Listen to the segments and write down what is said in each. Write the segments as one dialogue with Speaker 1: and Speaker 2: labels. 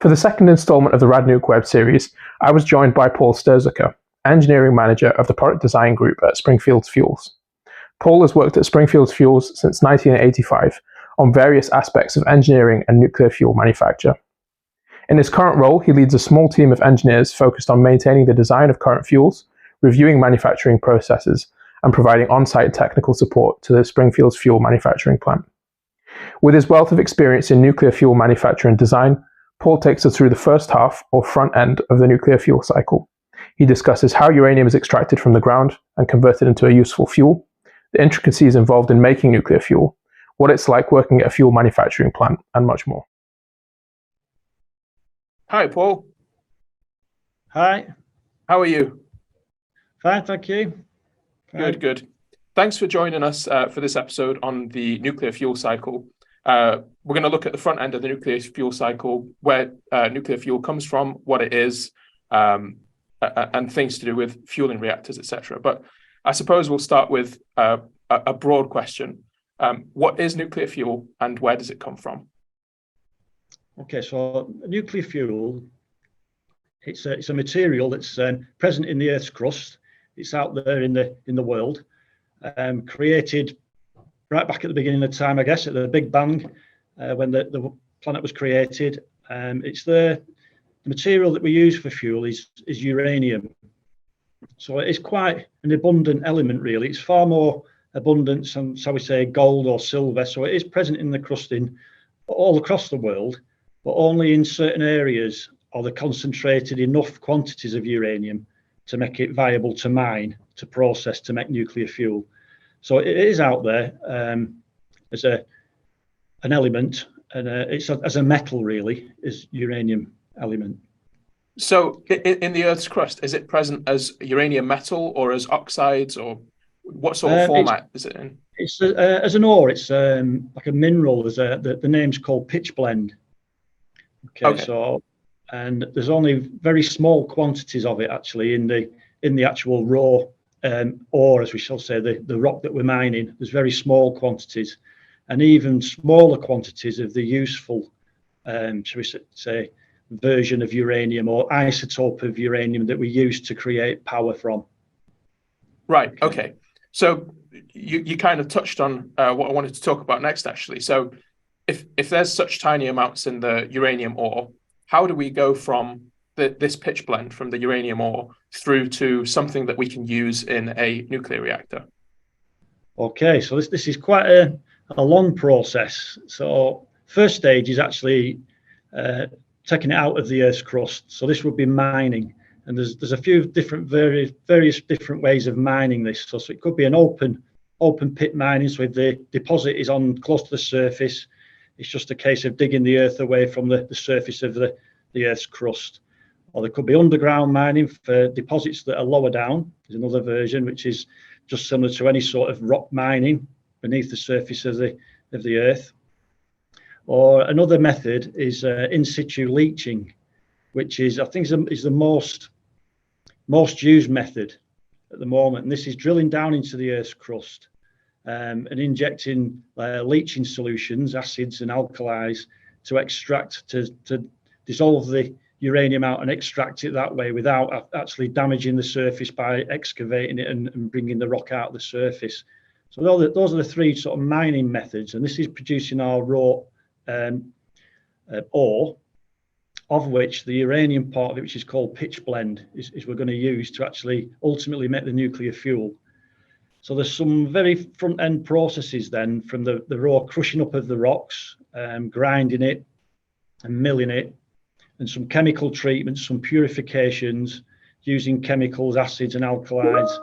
Speaker 1: For the second installment of the RADNUC web series, I was joined by Paul Stirzaker, engineering manager of the product design group at Springfields Fuels. Paul has worked at Springfields Fuels since 1985 on various aspects of engineering and nuclear fuel manufacture. In his current role, he leads a small team of engineers focused on maintaining the design of current fuels, reviewing manufacturing processes, and providing on-site technical support to the Springfields Fuel manufacturing plant. With his wealth of experience in nuclear fuel manufacture and design, Paul takes us through the first half, or front end, of the nuclear fuel cycle. He discusses how uranium is extracted from the ground and converted into a useful fuel, the intricacies involved in making nuclear fuel, what it's like working at a fuel manufacturing plant, and much more. Hi, Paul.
Speaker 2: Hi.
Speaker 1: How are you?
Speaker 2: Fine, thank you.
Speaker 1: Good, good. Thanks for joining us for this episode on the nuclear fuel cycle. We're going to look at the front end of the nuclear fuel cycle, where nuclear fuel comes from, what it is, and things to do with fueling reactors, etc. But I suppose we'll start with a broad question. What is nuclear fuel and where does it come from?
Speaker 2: Okay, so nuclear fuel, it's a material that's present in the Earth's crust. It's out there in the world, created right back at the beginning of time, I guess, at the Big Bang, when the planet was created. It's the material that we use for fuel is uranium. So it's quite an abundant element, really. It's far more abundant than, shall we say, gold or silver. So it is present in the crust all across the world, but only in certain areas are there concentrated enough quantities of uranium to make it viable to mine, to process, to make nuclear fuel. So it is out there as an element, and it's as a metal, really, is uranium element.
Speaker 1: So in the Earth's crust, is it present as uranium metal or as oxides, or what sort of format is it in?
Speaker 2: It's as an ore. It's like a mineral. The name's called pitch blende. Okay. So, and there's only very small quantities of it actually in the actual raw ore, as we shall say, the rock that we're mining. There's very small quantities, and even smaller quantities of the useful, shall we say, version of uranium or isotope of uranium that we use to create power from.
Speaker 1: Right. Okay. So you kind of touched on what I wanted to talk about next, actually. So if there's such tiny amounts in the uranium ore, how do we go from this pitch blende from the uranium ore through to something that we can use in a nuclear reactor?
Speaker 2: Okay, so this is quite a long process. So first stage is actually taking it out of the Earth's crust. So this would be mining, and there's a few different various different ways of mining this. So it could be an open pit mining. So if the deposit is on close to the surface, it's just a case of digging the earth away from the surface of the Earth's crust. Or there could be underground mining for deposits that are lower down. There's another version which is just similar to any sort of rock mining beneath the surface of the earth. Or another method is in situ leaching, which is, I think, is the most used method at the moment. And this is drilling down into the Earth's crust and injecting leaching solutions, acids and alkalis, to extract, to dissolve the uranium out and extract it that way without actually damaging the surface by excavating it and bringing the rock out of the surface. So those are the three sort of mining methods, and this is producing our raw ore, of which the uranium part of it, which is called pitch blende, is we're going to use to actually ultimately make the nuclear fuel. So there's some very front end processes then, from the raw crushing up of the rocks, grinding it and milling it, and some chemical treatments, some purifications using chemicals, acids and alkalis,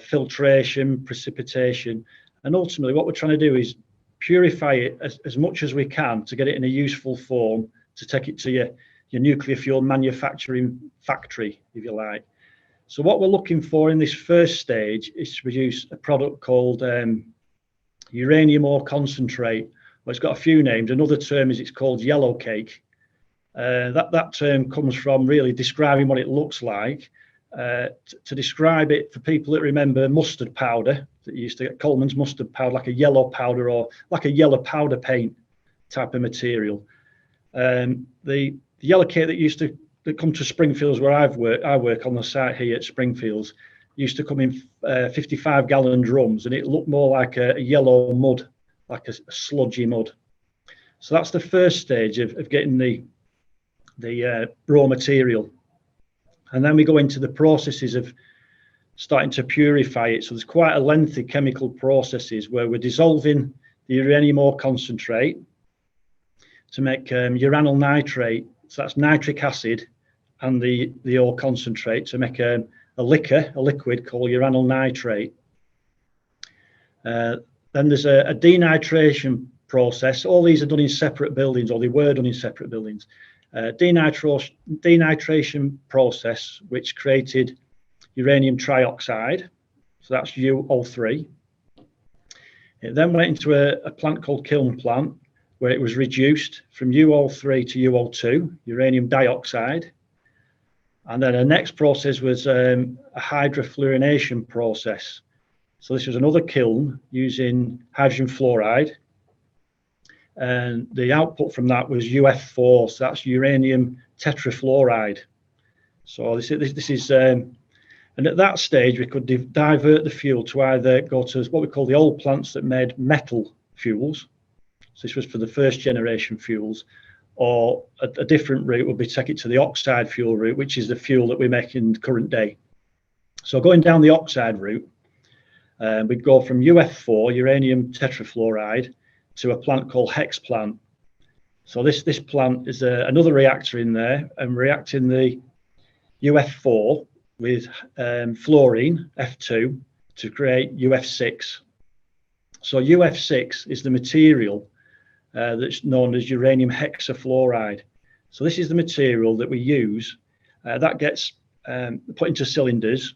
Speaker 2: filtration, precipitation, and ultimately what we're trying to do is purify it as much as we can to get it in a useful form to take it to your nuclear fuel manufacturing factory, if you like. So what we're looking for in this first stage is to produce a product called uranium ore concentrate. Well, it's got a few names. Another term is it's called yellow cake. That term comes from really describing what it looks like. To describe it, for people that remember mustard powder, that you used to get Coleman's mustard powder, like a yellow powder or like a yellow powder paint type of material. The the yellow cake that come to Springfields where I work on the site here at Springfields used to come in 55-gallon drums, and it looked more like a yellow mud, like a sludgy mud. So that's the first stage of getting the raw material. And then we go into the processes of starting to purify it. So there's quite a lengthy chemical processes where we're dissolving the uranium ore concentrate to make uranyl nitrate. So that's nitric acid and the ore concentrate to make a liquid called uranyl nitrate. Then there's a denitration process. All these are done in separate buildings, or they were done in separate buildings. Denitration process, which created uranium trioxide. So that's UO3. It then went into a plant called kiln plant, where it was reduced from UO3 to UO2, uranium dioxide. And then the next process was a hydrofluorination process. So this was another kiln using hydrogen fluoride. And the output from that was UF4, so that's uranium tetrafluoride. So this is, and at that stage, we could divert the fuel to either go to what we call the old plants that made metal fuels. So this was for the first generation fuels, or a different route would be take it to the oxide fuel route, which is the fuel that we make in the current day. So going down the oxide route, we'd go from UF4, uranium tetrafluoride, to a plant called hex plant. So this plant is another reactor in there, and reacting the UF4 with fluorine, F2, to create UF6. So UF6 is the material that's known as uranium hexafluoride. So this is the material that we use that gets put into cylinders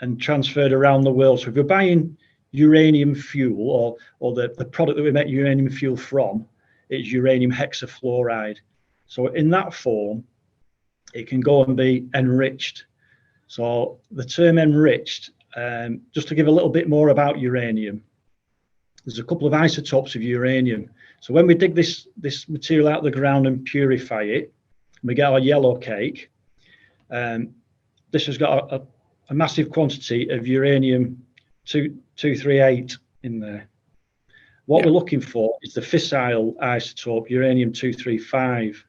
Speaker 2: and transferred around the world. So if you're buying uranium fuel, or the product that we make uranium fuel from, is uranium hexafluoride. So in that form, it can go and be enriched. So the term enriched, just to give a little bit more about uranium, there's a couple of isotopes of uranium. So when we dig this material out of the ground and purify it, we get our yellow cake. This has got a massive quantity of uranium 238 in there. What we're looking for is the fissile isotope uranium 235.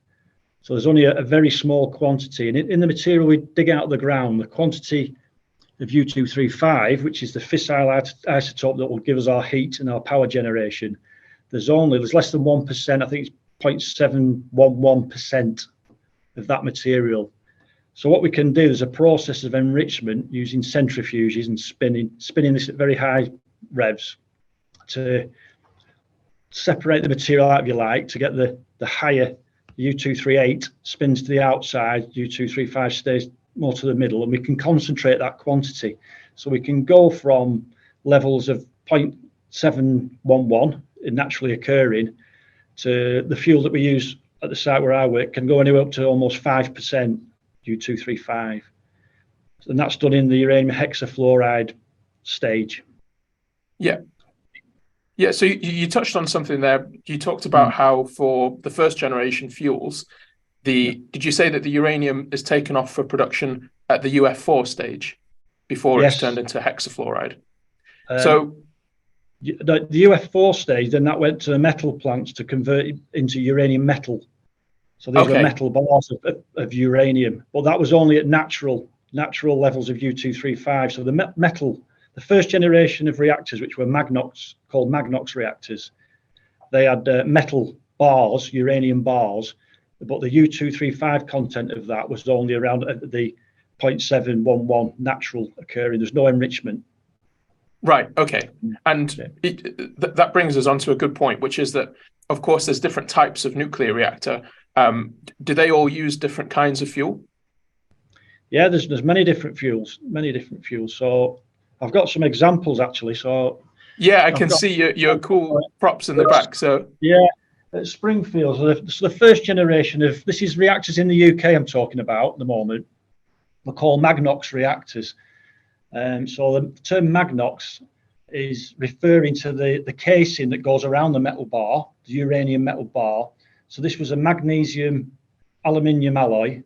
Speaker 2: So there's only a very small quantity, and in the material we dig out of the ground, the quantity of U235, which is the fissile isotope that will give us our heat and our power generation, there's less than 1%. I think it's 0.711% of that material. So what we can do is a process of enrichment using centrifuges and spinning this at very high revs to separate the material out, if you like, to get the higher U238 spins to the outside, U235 stays more to the middle, and we can concentrate that quantity. So we can go from levels of 0.711 in naturally occurring to the fuel that we use at the site where I work can go anywhere up to almost 5% U235. And that's done in the uranium hexafluoride stage.
Speaker 1: Yeah. Yeah, so you touched on something there. You talked about how for the first generation fuels, did you say that the uranium is taken off for production at the UF4 stage before it's turned into hexafluoride? So
Speaker 2: the UF4 stage, then that went to the metal plants to convert it into uranium metal. So these were metal bars of uranium, but that was only at natural levels of U235. So the first generation of reactors, which were called Magnox reactors, they had metal bars, uranium bars, but the U235 content of that was only around the 0.711 natural occurring. There's no enrichment.
Speaker 1: Right. Okay. And that brings us on to a good point, which is that, of course, there's different types of nuclear reactor. Do they all use different kinds of fuel?
Speaker 2: Yeah, there's many different fuels. So I've got some examples actually. So
Speaker 1: yeah, I can see your cool props in the back. So
Speaker 2: yeah, at Springfields, so the first generation of this is reactors in the UK I'm talking about at the moment. They're called Magnox reactors. So the term Magnox is referring to the casing that goes around the metal bar, the uranium metal bar. So this was a magnesium aluminium alloy.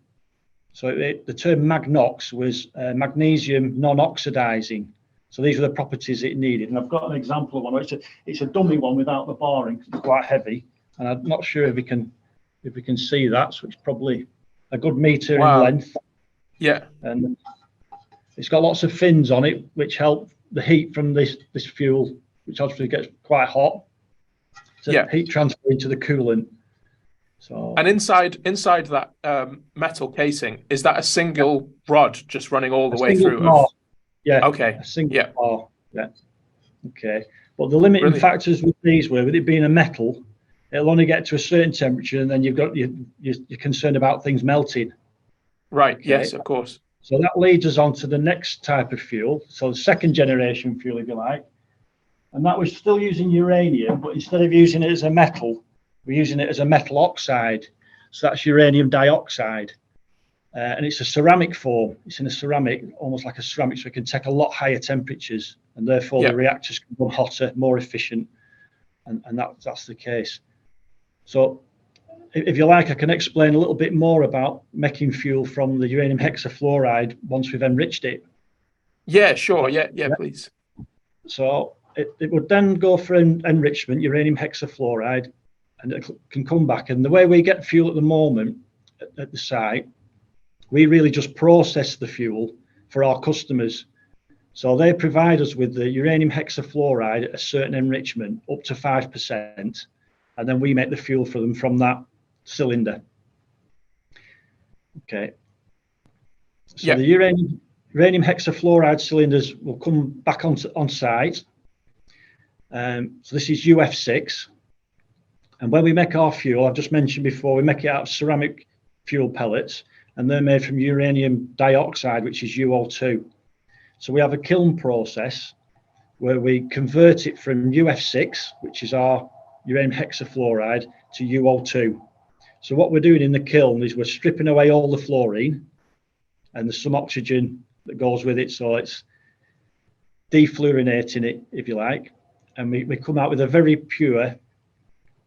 Speaker 2: So the term magnox was magnesium non-oxidizing. So these were the properties it needed. And I've got an example of one. It's a dummy one without the barring. It's quite heavy, and I'm not sure if we can see that. So it's probably a good meter in length.
Speaker 1: Yeah.
Speaker 2: And it's got lots of fins on it, which help the heat from this fuel, which obviously gets quite hot, to heat transfer into the coolant. So,
Speaker 1: and inside that metal casing, is that a single rod just running all the way through?
Speaker 2: Yeah.
Speaker 1: Okay.
Speaker 2: A single bar. Yeah. Okay. But the limiting factors with these were, with it being a metal, it'll only get to a certain temperature, and then you're concerned about things melting.
Speaker 1: Right. Okay. Yes, of course.
Speaker 2: So that leads us on to the next type of fuel. So the second generation fuel, if you like, and that was still using uranium, but instead of using it as a metal, we're using it as a metal oxide. So that's uranium dioxide. And it's a ceramic form. It's in a ceramic, almost like a ceramic, so it can take a lot higher temperatures, and therefore the reactors can run hotter, more efficient, and that's the case. So if you like, I can explain a little bit more about making fuel from the uranium hexafluoride once we've enriched it.
Speaker 1: Yeah, sure. Yeah, please.
Speaker 2: So it would then go for enrichment, uranium hexafluoride, and it can come back. And the way we get fuel at the moment at the site, we really just process the fuel for our customers. So they provide us with the uranium hexafluoride at a certain enrichment, up to 5%, and then we make the fuel for them from that cylinder. Okay. So the uranium hexafluoride cylinders will come back on site. So this is UF6. And when we make our fuel, I've just mentioned before, we make it out of ceramic fuel pellets, and they're made from uranium dioxide, which is UO2. So we have a kiln process where we convert it from UF6, which is our uranium hexafluoride, to UO2. So what we're doing in the kiln is we're stripping away all the fluorine, and there's some oxygen that goes with it, so it's defluorinating it, if you like, and we come out with a very pure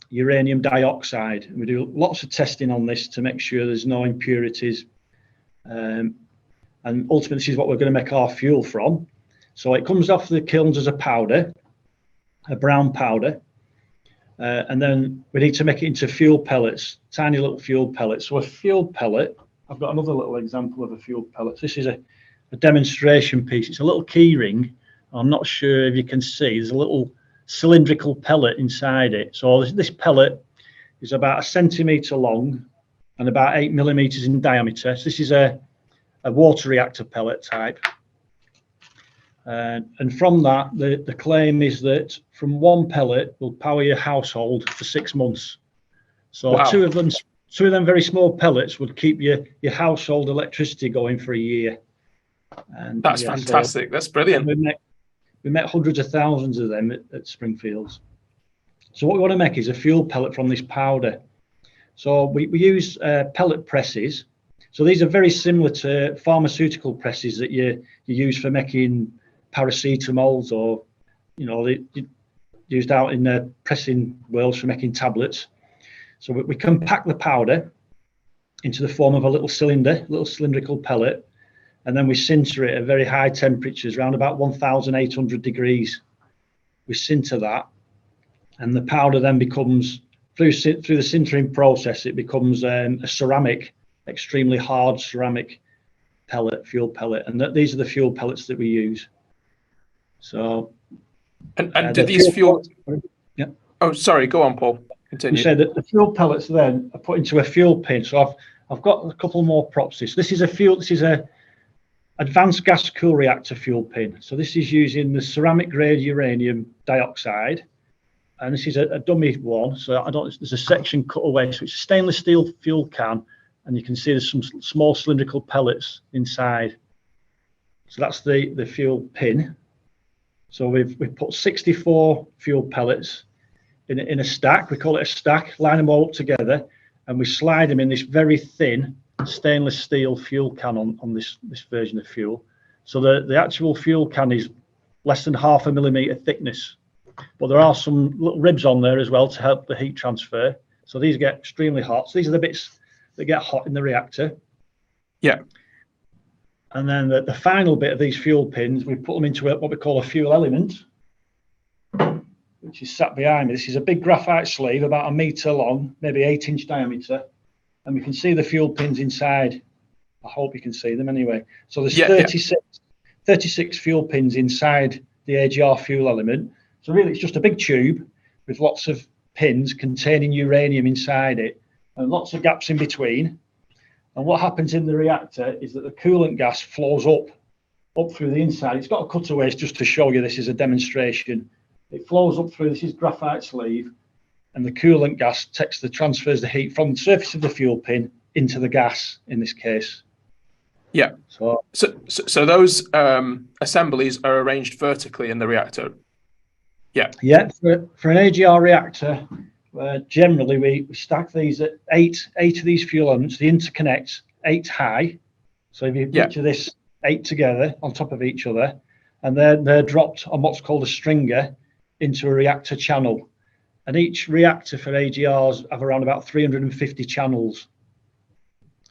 Speaker 2: uranium dioxide. And we do lots of testing on this to make sure there's no impurities, and ultimately this is what we're going to make our fuel from. So it comes off the kilns as a powder, a brown powder, and then we need to make it into fuel pellets, tiny little fuel pellets. So a fuel pellet, I've got another little example of a fuel pellet. This is a demonstration piece. It's a little key ring. I'm not sure if you can see, there's a little cylindrical pellet inside it. So this pellet is about 1 centimetre long and about 8 millimetres in diameter. So this is a water reactor pellet type. And from that, the claim is that from one pellet will power your household for 6 months. So two of them very small pellets would keep your household electricity going for a year. And
Speaker 1: that's fantastic. That's brilliant.
Speaker 2: We make hundreds of thousands of them at Springfields. So what we want to make is a fuel pellet from this powder. So we use pellet presses. So these are very similar to pharmaceutical presses that you use for making paracetamols, or they used out in the pressing worlds for making tablets. So we compact the powder into the form of a little cylinder, little cylindrical pellet, and then we sinter it at very high temperatures, around about 1,800 degrees. We sinter that, and the powder then becomes, through the sintering process, it becomes a ceramic, extremely hard ceramic pellet, fuel pellet, and these are the fuel pellets that we use. So,
Speaker 1: and do these fuel?
Speaker 2: Yeah.
Speaker 1: Oh, sorry. Go on, Paul. Continue.
Speaker 2: You say that the fuel pellets then are put into a fuel pin. So I've got a couple more props. This is a advanced gas cool reactor fuel pin. So this is using the ceramic grade uranium dioxide, and this is a dummy one. So there's a section cut away. So it's a stainless steel fuel can, and you can see there's some small cylindrical pellets inside. So that's the fuel pin. So we've put 64 fuel pellets in a stack. We call it a stack. Line them all up together, and we slide them in this very thin stainless steel fuel can on this version of fuel. So the actual fuel can is less than 0.5 millimeter thickness, but there are some little ribs on there as well to help the heat transfer. So these get extremely hot. So these are the bits that get hot in the reactor.
Speaker 1: Yeah.
Speaker 2: And then the final bit of these fuel pins, we put them into what we call a fuel element, which is sat behind me. This is a big graphite sleeve, about 1 meter long, maybe 8-inch diameter. And we can see the fuel pins inside. I hope you can see them anyway. So there's 36 fuel pins inside the AGR fuel element. So really it's just a big tube with lots of pins containing uranium inside it and lots of gaps in between. And what happens in the reactor is that the coolant gas flows up through the inside. It's got cutaways just to show you this is a demonstration. It flows up through, this is graphite sleeve, and the coolant gas transfers the heat from the surface of the fuel pin into the gas in this case.
Speaker 1: Yeah. So those assemblies are arranged vertically in the reactor. Yeah.
Speaker 2: Yeah. For an AGR reactor, generally we stack these at eight of these fuel elements. The interconnect 8 high. So if you picture this 8 together on top of each other, and they're dropped on what's called a stringer into a reactor channel. And each reactor for AGRs have around about 350 channels.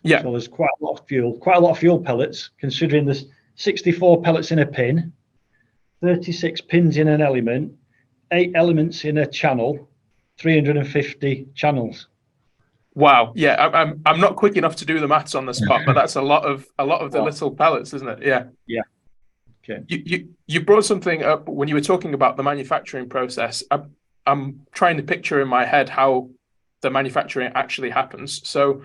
Speaker 1: Yeah.
Speaker 2: So there's quite a lot of fuel pellets, considering there's 64 pellets in a pin, 36 pins in an element, 8 elements in a channel, 350 channels.
Speaker 1: Wow. Yeah, I'm not quick enough to do the maths on the spot, but that's a lot of the little pellets, isn't it? Yeah.
Speaker 2: Yeah. Okay.
Speaker 1: You brought something up when you were talking about the manufacturing process. I'm trying to picture in my head how the manufacturing actually happens. So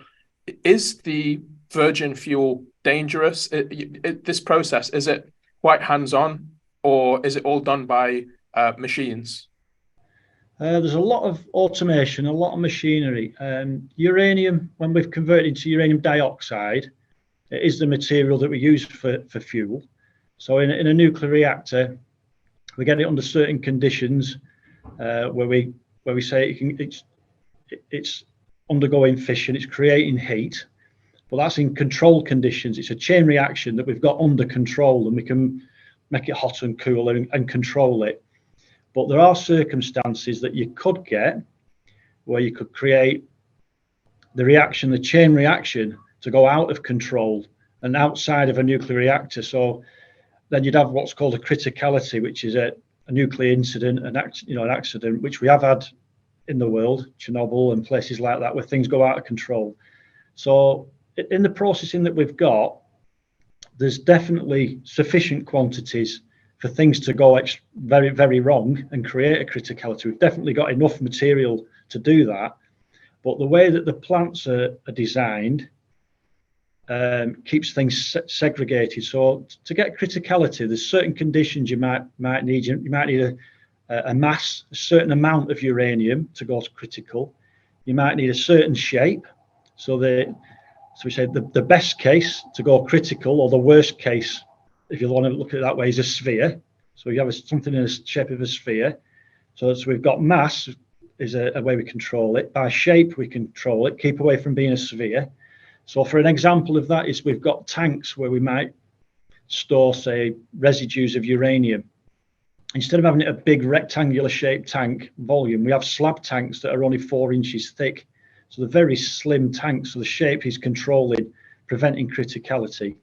Speaker 1: is the virgin fuel dangerous? This process, is it quite hands-on, or is it all done by machines?
Speaker 2: There's a lot of automation, a lot of machinery. Uranium, when we've converted into uranium dioxide, it is the material that we use for fuel. So in a nuclear reactor, we get it under certain conditions where we say it's undergoing fission, it's creating heat, but that's in controlled conditions. It's a chain reaction that we've got under control, and we can make it hotter and cooler and control it. But there are circumstances that you could get where you could create the chain reaction, to go out of control and outside of a nuclear reactor. So then you'd have what's called a criticality, which is a nuclear incident, an accident, which we have had in the world, Chernobyl and places like that, where things go out of control. So in the processing that we've got, there's definitely sufficient quantities for things to go very, very wrong and create a criticality. We've definitely got enough material to do that. But the way that the plants are designed keeps things segregated. So to get criticality, there's certain conditions you might need. You might need a mass, a certain amount of uranium to go to critical. You might need a certain shape. So we say the best case to go critical, or the worst case, if you want to look at it that way, is a sphere. So you have something in the shape of a sphere. So we've got mass is a way we control it. By shape, we control it, keep away from being a sphere. So for an example of that is we've got tanks where we might store, say, residues of uranium. Instead of having a big rectangular shaped tank volume, we have slab tanks that are only 4 inches thick. So they're very slim tanks. So the shape is controlling, preventing criticality.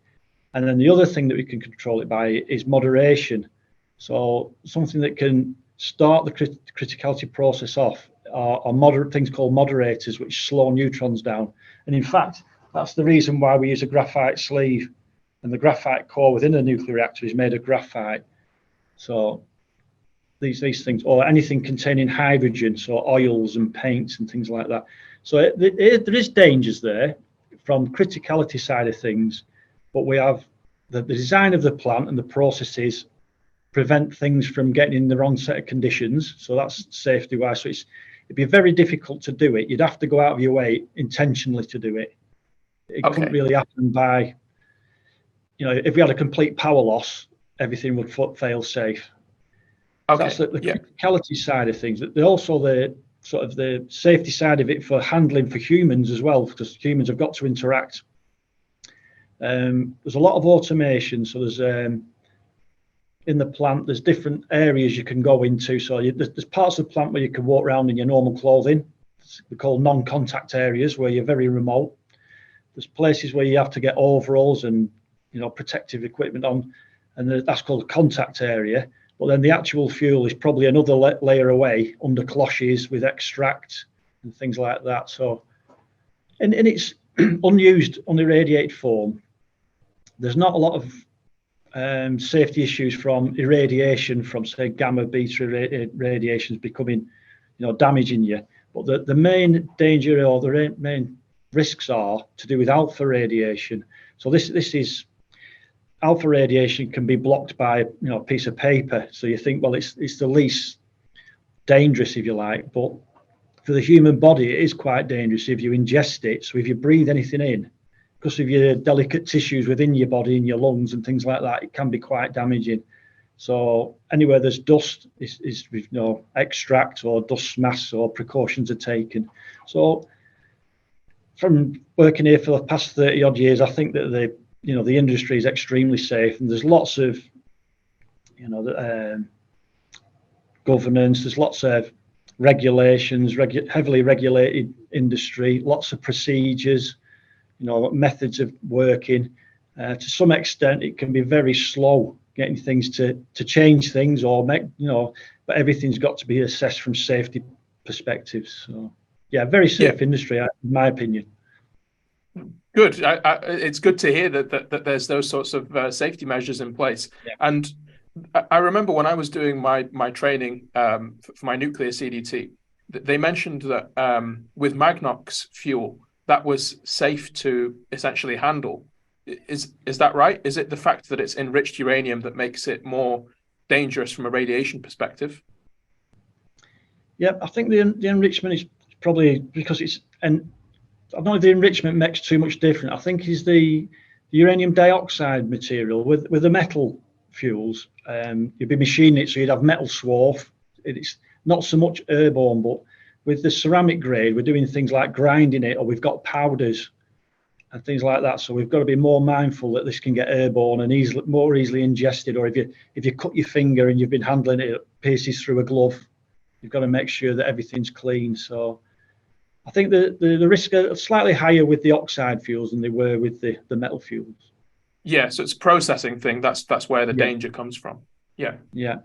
Speaker 2: And then the other thing that we can control it by is moderation. So something that can start the criticality process off are things called moderators, which slow neutrons down. And in fact, that's the reason why we use a graphite sleeve, and the graphite core within a nuclear reactor is made of graphite. So these things, or anything containing hydrogen, so oils and paints and things like that. So there is dangers there from criticality side of things, but we have the design of the plant and the processes prevent things from getting in the wrong set of conditions. So that's safety wise. So it'd be very difficult to do it. You'd have to go out of your way intentionally to do it. It couldn't really happen by, if we had a complete power loss, everything would fail safe. Okay. That's the criticality side of things. Also the sort of the safety side of it for handling for humans as well, because humans have got to interact. There's a lot of automation. So there's in the plant, there's different areas you can go into. So there's parts of the plant where you can walk around in your normal clothing. They're called non-contact areas, where you're very remote. there's places where you have to get overalls and protective equipment on, and that's called a contact area. But then the actual fuel is probably another layer away under cloches with extract and things like that. So, and it's unused, unirradiated form. There's not a lot of safety issues from irradiation from, say, gamma beta radiations becoming, damaging you. But the main danger or the main risks are to do with alpha radiation. So this is alpha radiation can be blocked by a piece of paper. So you think, well, it's the least dangerous, if you like, but for the human body, it is quite dangerous if you ingest it. So if you breathe anything in, because of your delicate tissues within your body, in your lungs and things like that, it can be quite damaging. So anywhere there's dust is with no extract or dust masks or precautions are taken. So from working here for the past 30 odd years, I think that the industry is extremely safe, and there's lots of governance, there's lots of regulations, heavily regulated industry, lots of procedures, methods of working. To some extent, it can be very slow getting things to change things or make, but everything's got to be assessed from safety perspectives. So yeah, very safe industry, in my opinion.
Speaker 1: Good. It's good to hear that there's those sorts of safety measures in place. Yeah. And I remember when I was doing my training for my nuclear CDT, they mentioned that with Magnox fuel, that was safe to essentially handle. Is that right? Is it the fact that it's enriched uranium that makes it more dangerous from a radiation perspective?
Speaker 2: Yeah, I think the enrichment is probably because it's, and I don't know if the enrichment makes too much difference. I think is the uranium dioxide material with the metal fuels. You'd be machining it, so you'd have metal swarf. It's not so much airborne, but with the ceramic grade, we're doing things like grinding it, or we've got powders and things like that. So we've got to be more mindful that this can get airborne and more easily ingested. Or if you cut your finger and you've been handling it, it pierces through a glove. You've got to make sure that everything's clean. So I think the risk are slightly higher with the oxide fuels than they were with the metal fuels.
Speaker 1: Yeah, so it's a processing thing. That's where the danger comes from. Yeah.
Speaker 2: Yeah.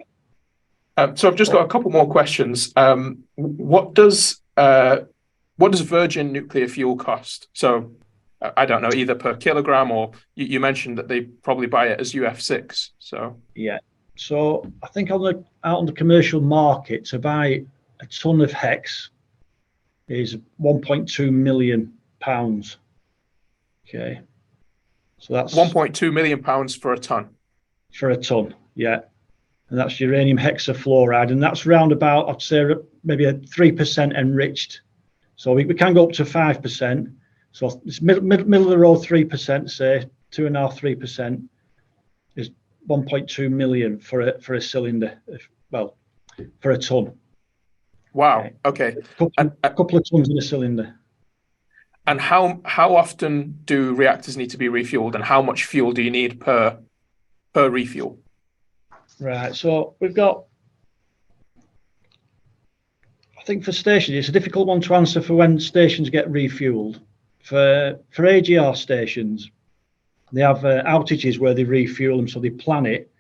Speaker 1: So I've just got a couple more questions. What does virgin nuclear fuel cost? So I don't know, either per kilogram, or you mentioned that they probably buy it as UF6. So
Speaker 2: yeah. So I think out on the commercial market, to buy a ton of hex is £1.2 million. Okay. So that's
Speaker 1: £1.2 million for a ton.
Speaker 2: For a ton, yeah. And that's uranium hexafluoride, and that's round about, I'd say, maybe a 3% enriched. So we can go up to 5%. So it's middle of the road, 3%, say 2.5%, 3% is 1.2 million for a cylinder. Well, for a ton.
Speaker 1: Wow. Okay.
Speaker 2: A couple of tons in a cylinder.
Speaker 1: And how often do reactors need to be refueled, and how much fuel do you need per refuel?
Speaker 2: Right. So we've got, I think for stations, it's a difficult one to answer for when stations get refueled. For AGR stations, they have outages where they refuel them, so they plan it,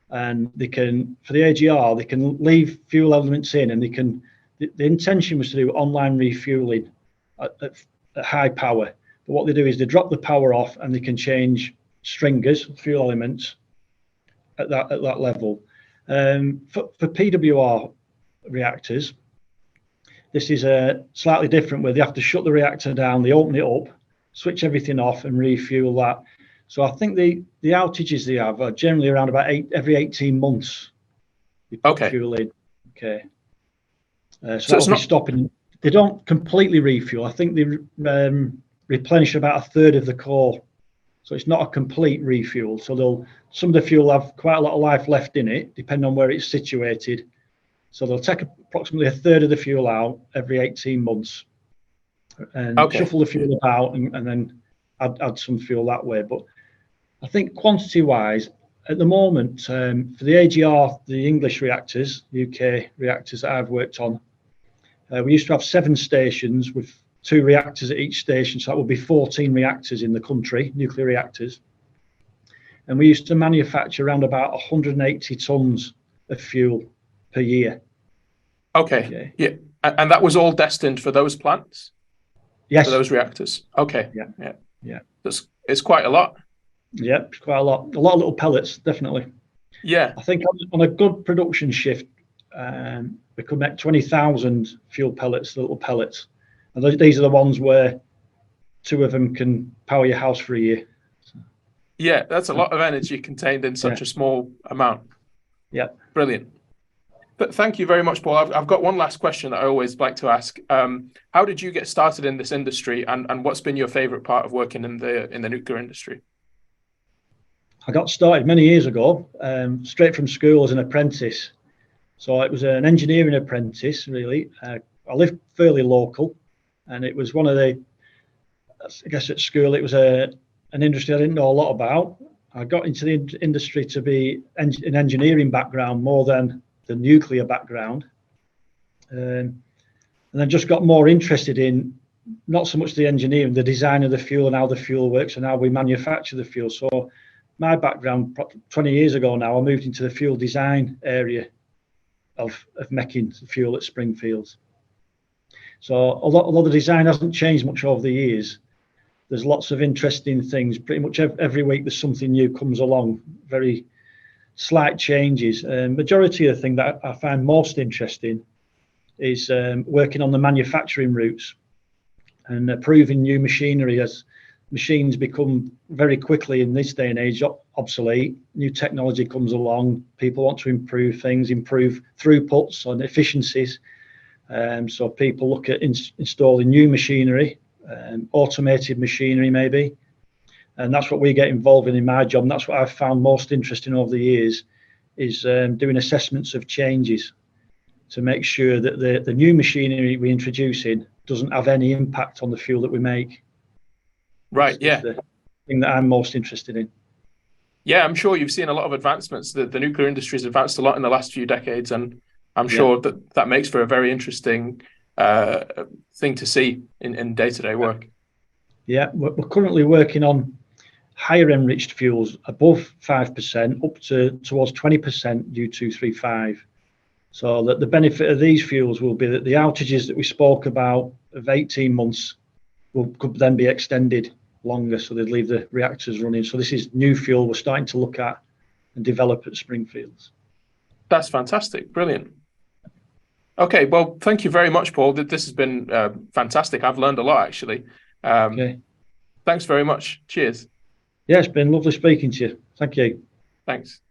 Speaker 2: and they can, for the AGR, they can leave fuel elements in, and they can. The intention was to do online refueling at high power. But what they do is they drop the power off, and they can change stringers, fuel elements, at that level. For PWR reactors, this is slightly different, where they have to shut the reactor down, they open it up, switch everything off, and refuel that. So I think the outages they have are generally around about every 18 months. They put fuel in. Okay. So that'll be stopping. They don't completely refuel. I think they replenish about a third of the core. So it's not a complete refuel. So some of the fuel have quite a lot of life left in it, depending on where it's situated. So they'll take approximately a third of the fuel out every 18 months and shuffle the fuel about and then add some fuel that way. But I think quantity-wise, at the moment, for the AGR, the English reactors, the UK reactors that I've worked on, we used to have 7 stations with 2 reactors at each station, so that would be 14 reactors in the country, nuclear reactors. And we used to manufacture around about 180 tons of fuel per year.
Speaker 1: Okay. Yeah. And that was all destined for those plants?
Speaker 2: Yes.
Speaker 1: For those reactors? Okay.
Speaker 2: Yeah.
Speaker 1: It's quite a lot.
Speaker 2: Yeah, it's quite a lot. A lot of little pellets, definitely.
Speaker 1: Yeah.
Speaker 2: I think on a good production shift, we could make 20,000 fuel pellets, little pellets. And these are the ones where 2 of them can power your house for a year.
Speaker 1: Yeah, that's a lot of energy contained in such a small amount.
Speaker 2: Yeah.
Speaker 1: Brilliant. But thank you very much, Paul. I've got one last question that I always like to ask. How did you get started in this industry, and what's been your favorite part of working in the nuclear industry?
Speaker 2: I got started many years ago, straight from school as an apprentice. So it was an engineering apprentice, really. I lived fairly local, and it was one of the, I guess at school, it was an industry I didn't know a lot about. I got into the industry to be an engineering background more than the nuclear background. And I just got more interested in not so much the engineering, the design of the fuel and how the fuel works and how we manufacture the fuel. So my background, 20 years ago now, I moved into the fuel design area of making fuel at Springfields. So although the design hasn't changed much over the years, there's lots of interesting things. Pretty much every week there's something new comes along, very slight changes. Majority of the thing that I find most interesting is working on the manufacturing routes and approving new machinery as machines become very quickly in this day and age obsolete. New technology comes along, people want to improve things, improve throughputs and efficiencies. So people look at installing new machinery, automated machinery maybe. And that's what we get involved in my job. And that's what I've found most interesting over the years is doing assessments of changes to make sure that the new machinery we introduce in doesn't have any impact on the fuel that we make.
Speaker 1: Right,
Speaker 2: That's the thing that I'm most interested in.
Speaker 1: Yeah, I'm sure you've seen a lot of advancements. The nuclear industry has advanced a lot in the last few decades, and I'm sure that makes for a very interesting thing to see in day-to-day work. Yeah,
Speaker 2: we're currently working on higher enriched fuels above 5% up towards 20% U-235. So that the benefit of these fuels will be that the outages that we spoke about of 18 months could then be extended longer, so they'd leave the reactors running. So this is new fuel we're starting to look at and develop at Springfields.
Speaker 1: That's fantastic. Brilliant. Okay, well, thank you very much, Paul. This has been fantastic. I've learned a lot, actually.
Speaker 2: Okay.
Speaker 1: Thanks very much. Cheers.
Speaker 2: Yeah, it's been lovely speaking to you. Thank you.
Speaker 1: Thanks.